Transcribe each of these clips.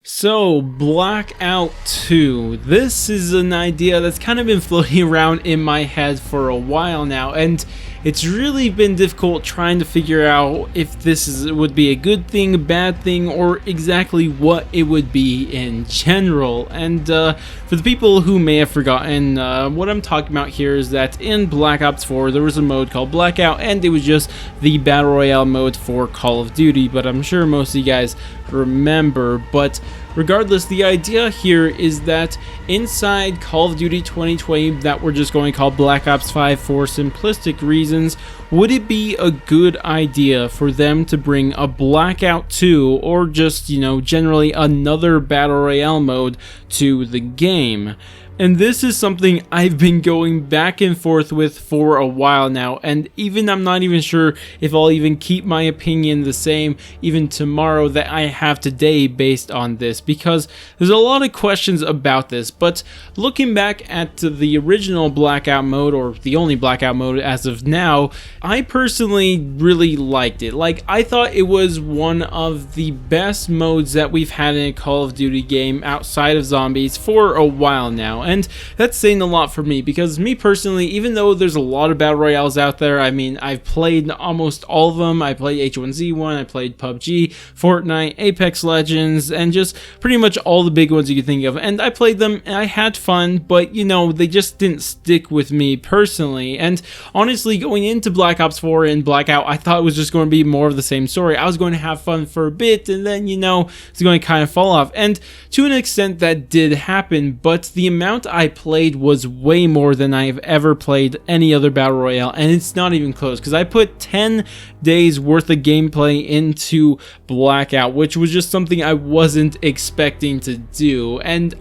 So, Blackout 2. This is an idea that's kind of been floating around in my head for a while now, and it's really been difficult trying to figure out if would be a good thing, a bad thing, or exactly what it would be in general. And for the people who may have forgotten, what I'm talking about here is that in Black Ops 4 there was a mode called Blackout, and it was just the Battle Royale mode for Call of Duty, but I'm sure most of you guys remember. But regardless, the idea here is that inside Call of Duty 2020 that we're just going to call Black Ops 5 for simplistic reasons, would it be a good idea for them to bring a Blackout 2 or just, generally another Battle Royale mode to the game? And this is something I've been going back and forth with for a while now, and I'm not even sure if I'll even keep my opinion the same even tomorrow that I have today based on this, because there's a lot of questions about this. But looking back at the original Blackout mode, or the only Blackout mode as of now, I personally really liked it. I thought it was one of the best modes that we've had in a Call of Duty game outside of zombies for a while now. And that's saying a lot for me, because me personally, even though there's a lot of battle royales out there, I've played almost all of them. I played H1Z1, I played PUBG, Fortnite, Apex Legends, and just pretty much all the big ones you can think of. And I played them and I had fun, but they just didn't stick with me personally. And honestly, going into Black Ops 4 and Blackout, I thought it was just going to be more of the same story. I was going to have fun for a bit, and then it's going to kind of fall off. And to an extent that did happen, but the amount I played was way more than I've ever played any other battle royale, and it's not even close, because I put 10 days worth of gameplay into Blackout, which was just something I wasn't expecting to do. And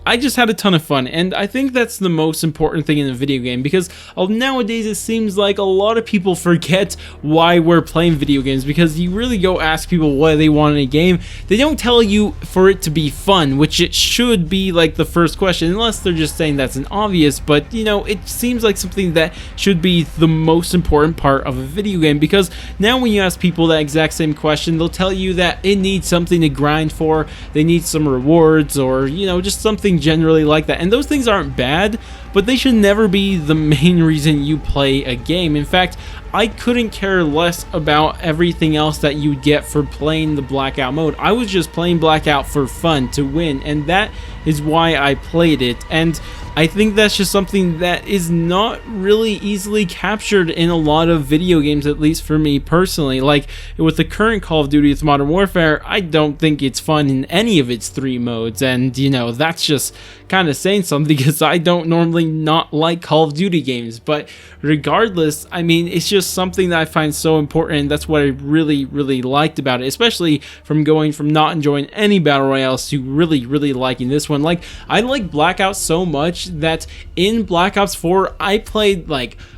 I just had a ton of fun, and I think that's the most important thing in a video game, because nowadays it seems like a lot of people forget why we're playing video games, because you really go ask people what they want in a game, they don't tell you for it to be fun, which it should be like the first question, unless they're just saying that's an obvious. But it seems like something that should be the most important part of a video game, because now when you ask people that exact same question, they'll tell you that it needs something to grind for, they need some rewards, or just something generally like that. And those things aren't bad, but they should never be the main reason you play a game. In fact, I couldn't care less about everything else that you get for playing the Blackout mode. I was just playing Blackout for fun, to win, and that is why I played it. And I think that's just something that is not really easily captured in a lot of video games, at least for me personally. Like with the current Call of Duty with Modern Warfare, I don't think it's fun in any of its 3 modes, and that's just kind of saying something, because I don't normally not like Call of Duty games. But regardless, it's just something that I find so important. That's what I really liked about it, especially from going from not enjoying any battle royales to really liking this one. I like Blackout so much that in Black Ops 4 I played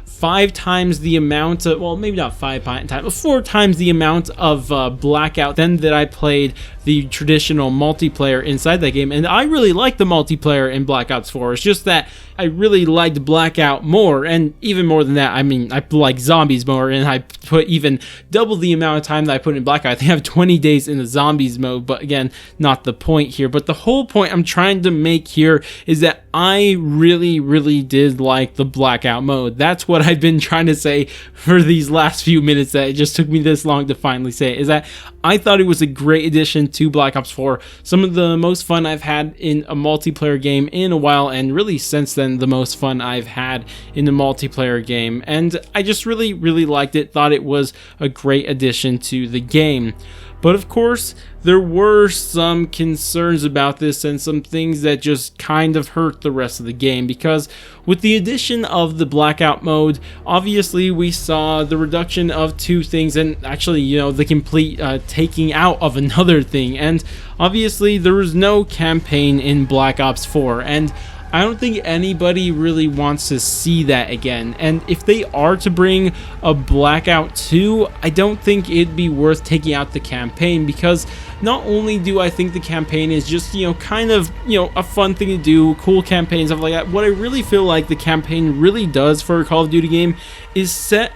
5 times the amount of, well, maybe not 5 times, but 4 times the amount of Blackout than that I played the traditional multiplayer inside that game. And I really like the multiplayer in Black Ops 4. It's just that I really liked Blackout more, and even more than that, I like zombies more, and I put even double the amount of time that I put in Blackout. I think I have 20 days in the zombies mode, but again, not the point here. But the whole point I'm trying to make here is that I really did like the Blackout mode. That's what I've been trying to say for these last few minutes, that it just took me this long to finally say it, is that I thought it was a great addition to Black Ops 4. Some of the most fun I've had in a multiplayer game in a while, and really since then the most fun I've had in a multiplayer game. And I just really liked it, thought it was a great addition to the game. But of course, there were some concerns about this, and some things that just kind of hurt the rest of the game, because with the addition of the Blackout mode, obviously we saw the reduction of 2 things, and actually, the complete taking out of another thing. And obviously there was no campaign in Black Ops 4, and I don't think anybody really wants to see that again. And if they are to bring a Blackout 2, I don't think it'd be worth taking out the campaign, because not only do I think the campaign is just, kind of, a fun thing to do, cool campaign, stuff like that, what I really feel like the campaign really does for a Call of Duty game is set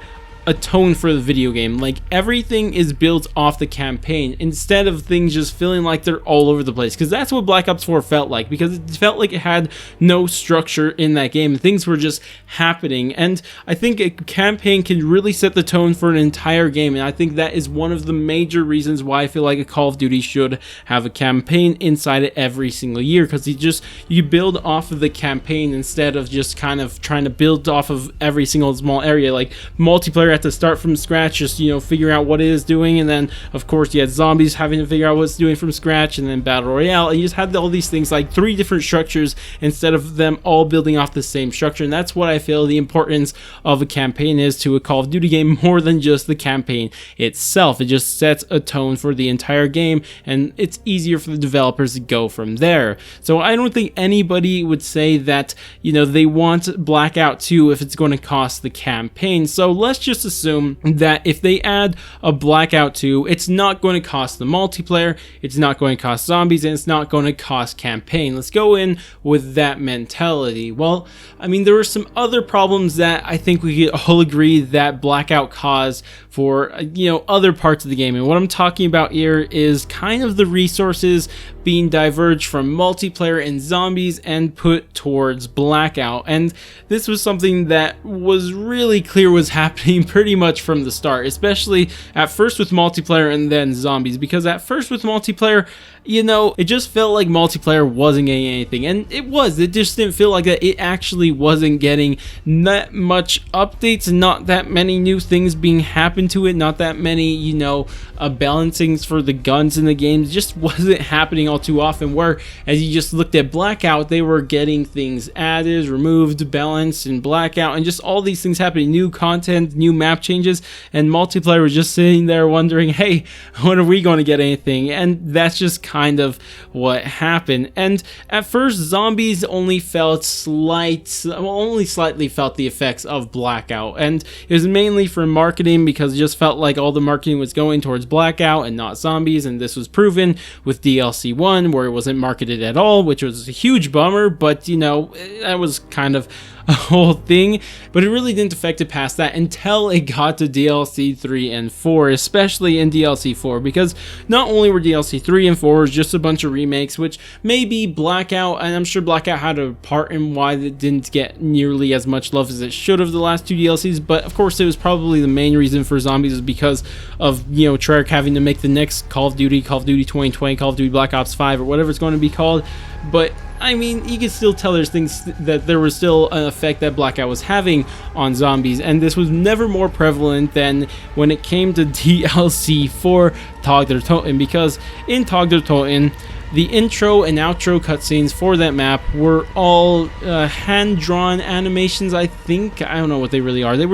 a tone for the video game. Like, everything is built off the campaign instead of things just feeling like they're all over the place, because that's what Black Ops 4 felt like, because it felt like it had no structure in that game. Things were just happening, and I think a campaign can really set the tone for an entire game, and I think that is one of the major reasons why I feel like a Call of Duty should have a campaign inside it every single year, because you build off of the campaign instead of just kind of trying to build off of every single small area. Like, multiplayer had to start from scratch, just, you know, figure out what it is doing, and then of course you had zombies having to figure out what it's doing from scratch, and then battle royale, and you just had all these things, like 3 different structures instead of them all building off the same structure. And that's what I feel the importance of a campaign is to a Call of Duty game, more than just the campaign itself. It just sets a tone for the entire game, and it's easier for the developers to go from there. So I don't think anybody would say that, you know, they want Blackout 2 if it's going to cost the campaign. So let's just assume that if they add a Blackout 2, it's not going to cost the multiplayer, it's not going to cost zombies, and it's not going to cost campaign. Let's go in with that mentality. Well, I mean, there are some other problems that I think we could all agree that Blackout caused for, you know, other parts of the game. And what I'm talking about here is kind of the resources being diverged from multiplayer and zombies and put towards Blackout. And this was something that was really clear was happening pretty much from the start, especially at first with multiplayer and then zombies, because at first with multiplayer, you know, it just felt like multiplayer wasn't getting anything, and it just didn't feel like that. It actually wasn't getting that much updates, and not that many new things being happened to it, not that many, you know, balancings for the guns in the game. It just wasn't happening all too often, where as you just looked at Blackout, they were getting things added, removed, balanced in Blackout, and just all these things happening, new content, new map changes, and multiplayer was just sitting there wondering, hey, when are we going to get anything? And that's just kind of what happened. And at first, zombies only slightly felt the effects of Blackout, and it was mainly for marketing, because it just felt like all the marketing was going towards Blackout and not zombies. And this was proven with DLC 1, where it wasn't marketed at all, which was a huge bummer, but you know, that was kind of a whole thing. But it really didn't affect it past that until it got to DLC 3 and 4, especially in DLC 4, because not only were DLC 3 and 4 just a bunch of remakes, which maybe Blackout, and I'm sure Blackout had a part in why it didn't get nearly as much love as it should have the last 2 DLCs, but of course it was probably the main reason for zombies is because of, you know, Treyarch having to make the next Call of Duty 2020, Call of Duty Black Ops 5, or whatever it's going to be called. But I mean, you can still tell there's things that there was still an effect that Blackout was having on zombies, and this was never more prevalent than when it came to DLC for Tag der Toten, because in Tag der Toten, the intro and outro cutscenes for that map were all hand-drawn animations, I think. I don't know what they really are. They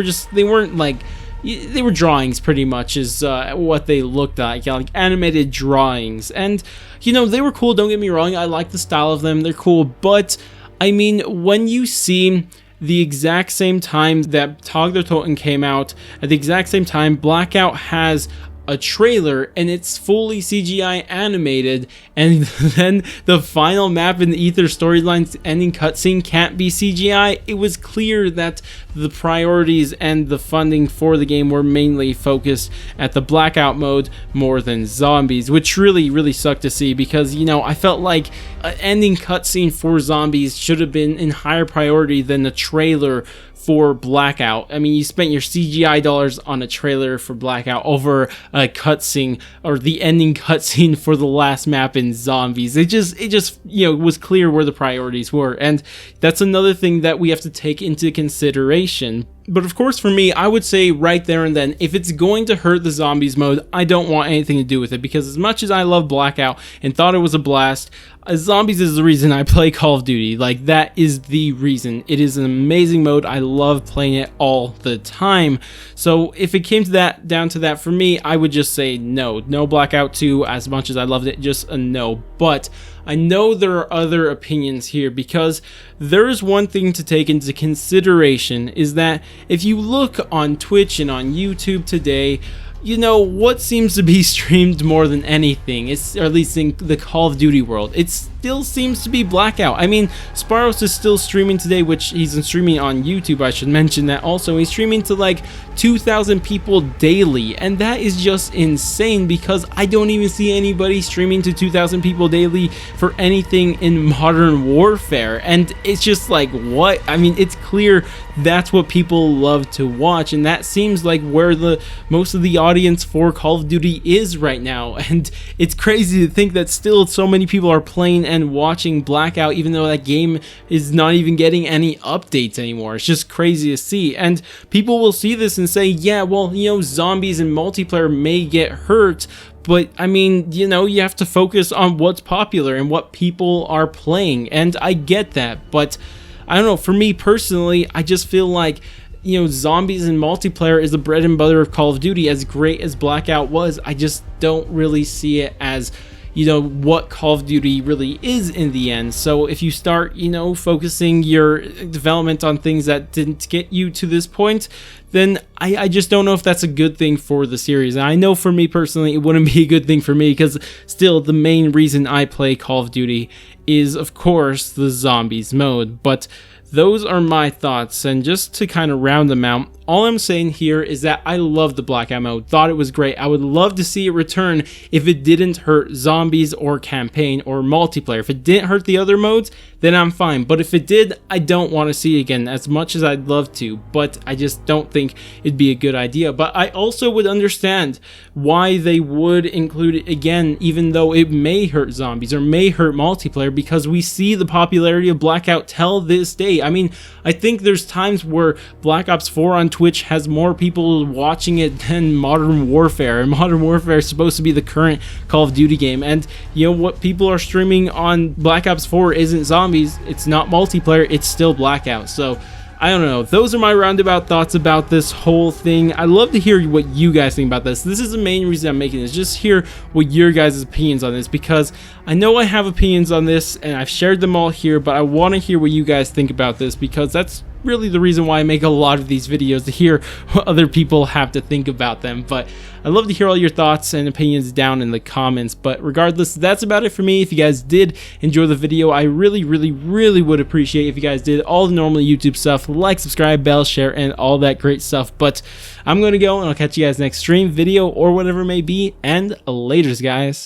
weren't like, they were drawings pretty much is what they looked like, like animated drawings. And you know, they were cool, don't get me wrong, I like the style of them, they're cool, but I mean, when you see the exact same time that Tag der Toten came out, at the exact same time Blackout has a trailer and it's fully CGI animated, and then the final map in the Ether storyline's ending cutscene can't be CGI, it was clear that the priorities and the funding for the game were mainly focused at the Blackout mode more than zombies, which really sucked to see, because, you know, I felt like an ending cutscene for zombies should have been in higher priority than the trailer for Blackout. I mean, you spent your CGI dollars on a trailer for Blackout over a cutscene, or the ending cutscene for the last map in zombies. It just you know, was clear where the priorities were, and that's another thing that we have to take into consideration. But of course, for me, I would say right there and then, if it's going to hurt the zombies mode, I don't want anything to do with it, because as much as I love Blackout and thought it was a blast, zombies is the reason I play Call of Duty. Like, that is the reason. It is an amazing mode. I love playing it all the time. So if it came to that, down to that, for me, I would just say no Blackout 2. As much as I loved it, just a no. But I know there are other opinions here, because there is one thing to take into consideration, is that if you look on Twitch and on YouTube today, you know, what seems to be streamed more than anything, it's, or at least in the Call of Duty world, it still seems to be Blackout. I mean, Sparrows is still streaming today, which he's streaming on YouTube, I should mention that also. He's streaming to like 2,000 people daily, and that is just insane because I don't even see anybody streaming to 2,000 people daily for anything in Modern Warfare, and it's just like, what? I mean, it's clear that's what people love to watch, and that seems like where the most of the audience for Call of Duty is right now. And it's crazy to think that still so many people are playing and watching Blackout, even though that game is not even getting any updates anymore. It's just crazy to see, and people will see this and say, yeah, well, you know, zombies and multiplayer may get hurt, but I mean, you know, you have to focus on what's popular and what people are playing, and I get that, but I don't know, for me personally, I just feel like, you know, zombies and multiplayer is the bread and butter of Call of Duty. As great as Blackout was, I just don't really see it as, you know, what Call of Duty really is in the end. So if you start, you know, focusing your development on things that didn't get you to this point, then I just don't know if that's a good thing for the series. And I know for me personally, it wouldn't be a good thing for me, because still the main reason I play Call of Duty is, of course, the zombies mode. But those are my thoughts, and just to kind of round them out, all I'm saying here is that I love the Blackout mode, thought it was great. I would love to see it return if it didn't hurt zombies or campaign or multiplayer. If it didn't hurt the other modes, then I'm fine. But if it did, I don't want to see it again, as much as I'd love to, but I just don't think it'd be a good idea. But I also would understand why they would include it again, even though it may hurt zombies or may hurt multiplayer, because we see the popularity of Blackout till this day. I mean, I think there's times where Black Ops 4 on Twitch has more people watching it than Modern Warfare, and Modern Warfare is supposed to be the current Call of Duty game. And you know what people are streaming on Black Ops 4 isn't zombies, it's not multiplayer, it's still Blackout. So I don't know, those are my roundabout thoughts about this whole thing. I'd love to hear what you guys think about this. This is the main reason I'm making this, just hear what your guys' opinions on this, because I know I have opinions on this and I've shared them all here, but I want to hear what you guys think about this, because that's really the reason why I make a lot of these videos, to hear what other people have to think about them. But I'd love to hear all your thoughts and opinions down in the comments. But regardless, that's about it for me. If you guys did enjoy the video, I really would appreciate if you guys did all the normal YouTube stuff, like, subscribe, bell, share, and all that great stuff. But I'm gonna go, and I'll catch you guys next stream, video, or whatever it may be, and laters, guys.